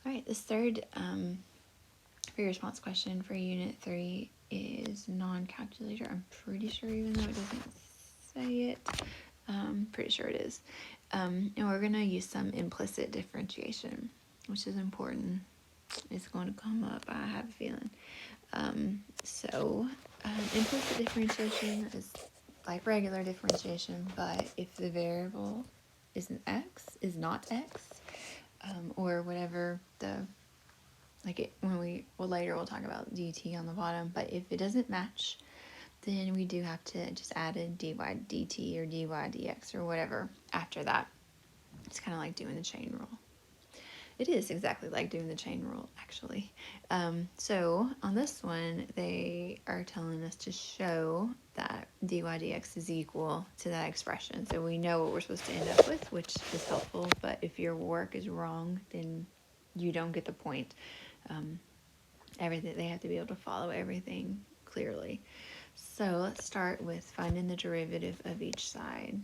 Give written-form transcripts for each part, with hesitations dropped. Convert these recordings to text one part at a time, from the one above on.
All right, this third free response question for Unit 3 is non-calculator. I'm pretty sure, even though it doesn't say it, pretty sure it is. And we're going to use some implicit differentiation, which is important. It's going to come up, I have a feeling. Implicit differentiation is like regular differentiation, but if the variable isn't x, is not x, or whatever later we'll talk about dt on the bottom, but if it doesn't match, then we do have to just add a dy dt or dy dx or whatever after that. It's kind of like doing the chain rule. It is exactly like doing the chain rule, actually. So on this one, they are telling us to show that dy dx is equal to that expression. So we know what we're supposed to end up with, which is helpful. But if your work is wrong, then you don't get the point. Everything, they have to be able to follow everything clearly. So let's start with finding the derivative of each side.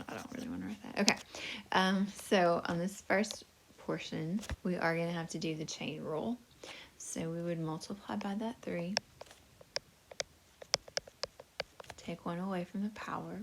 I don't really want to write that. Okay. So on this first portion, we are going to have to do the chain rule. So we would multiply by that 3. Take 1 away from the power.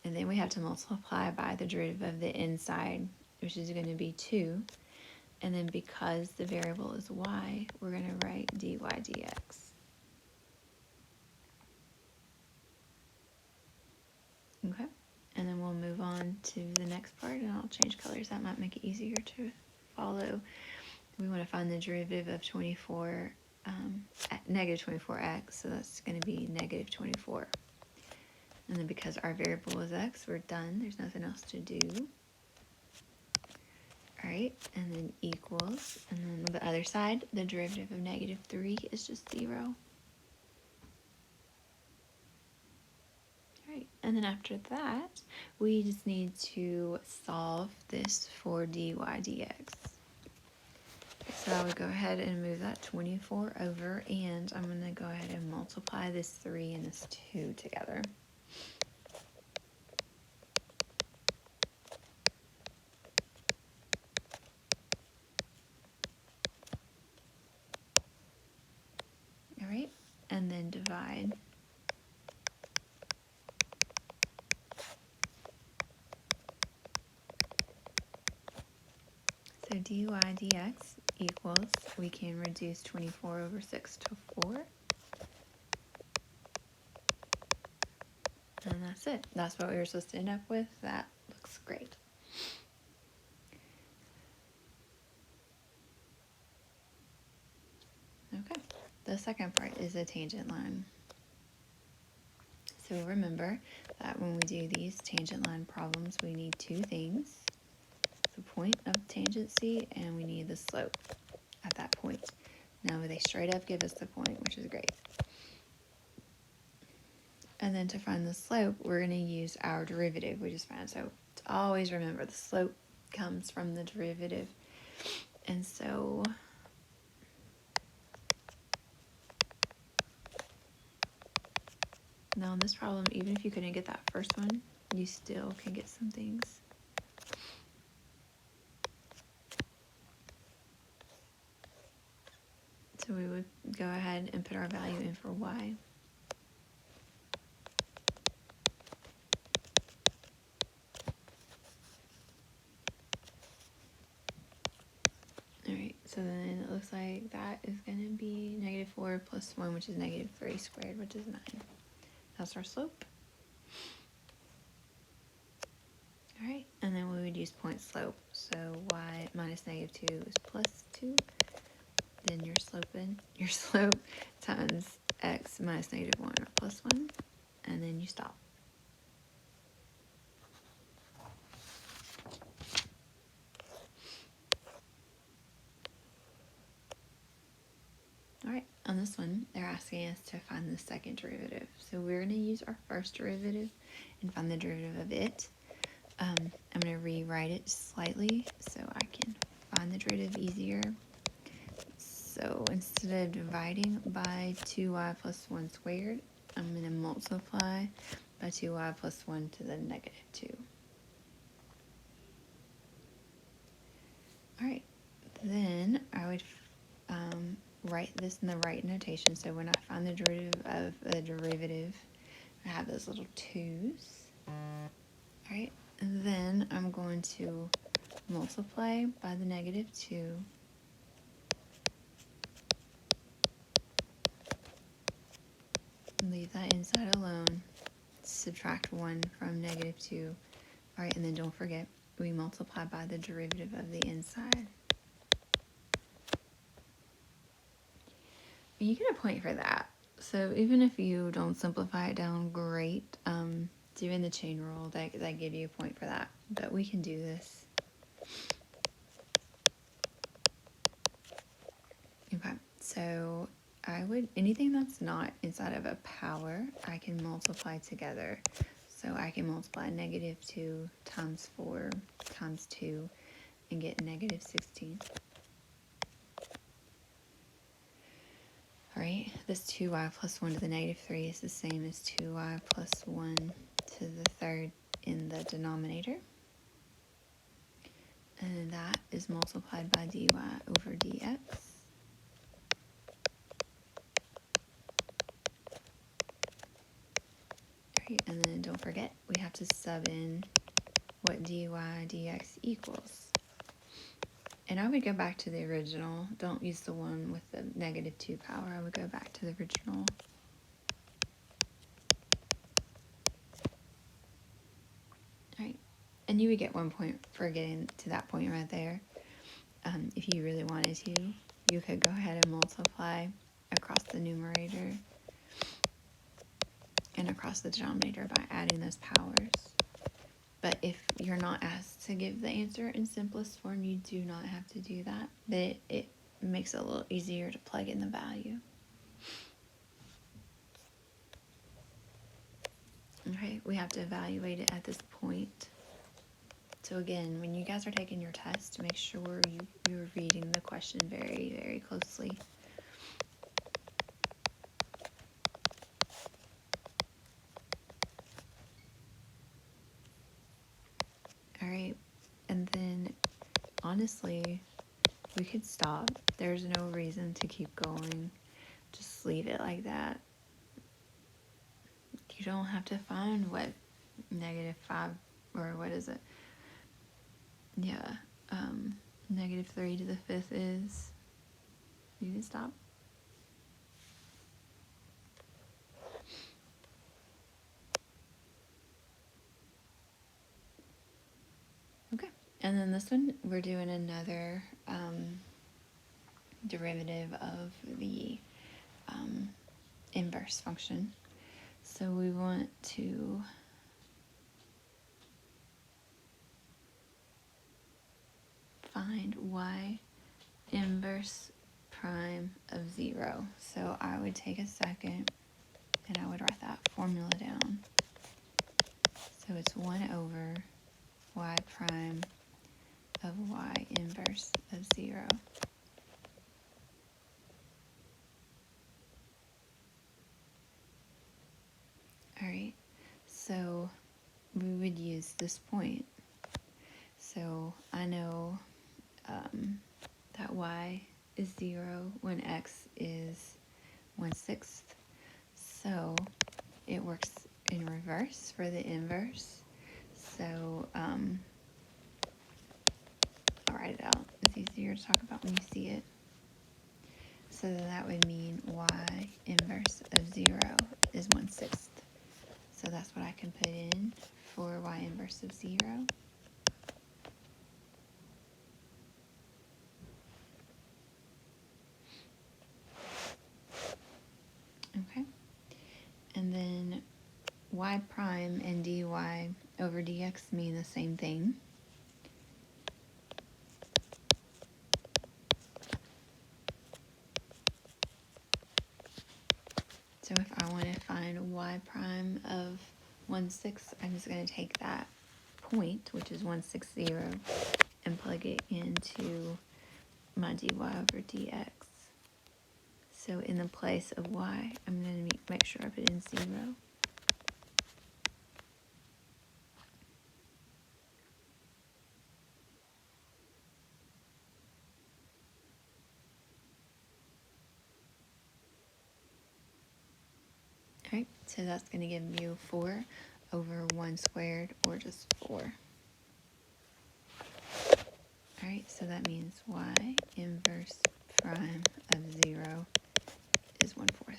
And then we have to multiply by the derivative of the inside, which is going to be 2. And then because the variable is y, we're going to write dy dx. Okay. And then we'll move on to the next part, and I'll change colors. That might make it easier to follow. We want to find the derivative of 24, negative 24x, so that's going to be negative 24. And then because our variable is x, we're done. There's nothing else to do. All right, and then equals. And then on the other side, the derivative of negative 3 is just 0. Right, and then after that, we just need to solve this for dy dx. So I would go ahead and move that 24 over, and I'm going to go ahead and multiply this 3 and this 2 together. All right, and then divide. So dy dx equals, we can reduce 24 over 6 to 4. And that's it. That's what we were supposed to end up with. That looks great. Okay, the second part is a tangent line. So remember that when we do these tangent line problems, we need 2 things. The point of tangency, and we need the slope at that point. Now they straight up give us the point, which is great. And then to find the slope, we're going to use our derivative we just found. So to always remember, the slope comes from the derivative. And so now in this problem, even if you couldn't get that first one, you still can get some things. So we would go ahead and put our value in for y. Alright, so then it looks like that is going to be negative 4 plus 1, which is negative 3 squared, which is 9. That's our slope. Alright, and then we would use point slope. So y minus negative 2 is plus 2. Then your slope times x minus negative 1 or plus 1. And then you stop. Alright, on this one, they're asking us to find the second derivative. So we're going to use our first derivative and find the derivative of it. I'm going to rewrite it slightly so I can find the derivative easier. So instead of dividing by 2y plus 1 squared, I'm going to multiply by 2y plus 1 to the negative 2. All right, then I would write this in the right notation. So when I find the derivative of a derivative, I have those little 2's. All right, and then I'm going to multiply by the negative 2. Leave that inside alone. Subtract 1 from negative 2. All right, and then don't forget, we multiply by the derivative of the inside. You get a point for that. So even if you don't simplify it down, great. Doing the chain rule, that give you a point for that. But we can do this. Okay, so anything that's not inside of a power, I can multiply together. So I can multiply negative 2 times 4 times 2 and get negative 16. All right, this 2y plus 1 to the negative 3 is the same as 2y plus 1 to the third in the denominator. And that is multiplied by dy over dx. All right, and then don't forget, we have to sub in what dy dx equals. And I would go back to the original. Don't use the one with the negative 2 power. I would go back to the original. All right. And you would get 1 point for getting to that point right there. If you really wanted to, you could go ahead and multiply across the numerator and across the denominator by adding those powers. But if you're not asked to give the answer in simplest form, you do not have to do that. But it makes it a little easier to plug in the value. Okay, we have to evaluate it at this point. So again, when you guys are taking your test, make sure you're reading the question very, very closely. All right, and then honestly, we could stop. There's no reason to keep going. Just leave it like that. You don't have to find what negative 5, or what is it? Yeah, negative 3 to the 5th is. You can stop. Okay, and then this one, we're doing another derivative of the inverse function. So we want to find y inverse prime of 0. So I would take a second and I would write that formula down. So it's 1 over y prime of y inverse of 0. All right, so we would use this point. So I know that y is 0 when x is 1/6. So it works in reverse for the inverse. So I'll write it out. It's easier to talk about when you see it. So that would mean y inverse of 0 is 1/6. So that's what I can put in for y inverse of 0. Okay. And then y prime and dy over dx mean the same thing. So if I want to find y prime of 1/6, I'm just going to take that point, which is 1/6, and plug it into my dy over dx. So in the place of y, I'm going to make sure I put in 0. Okay, so that's going to give you 4 over 1 squared, or just 4. Alright, so that means y inverse prime of 0 is 1/4.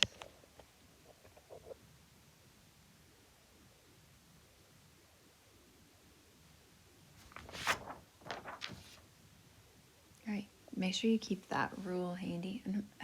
Alright, make sure you keep that rule handy. And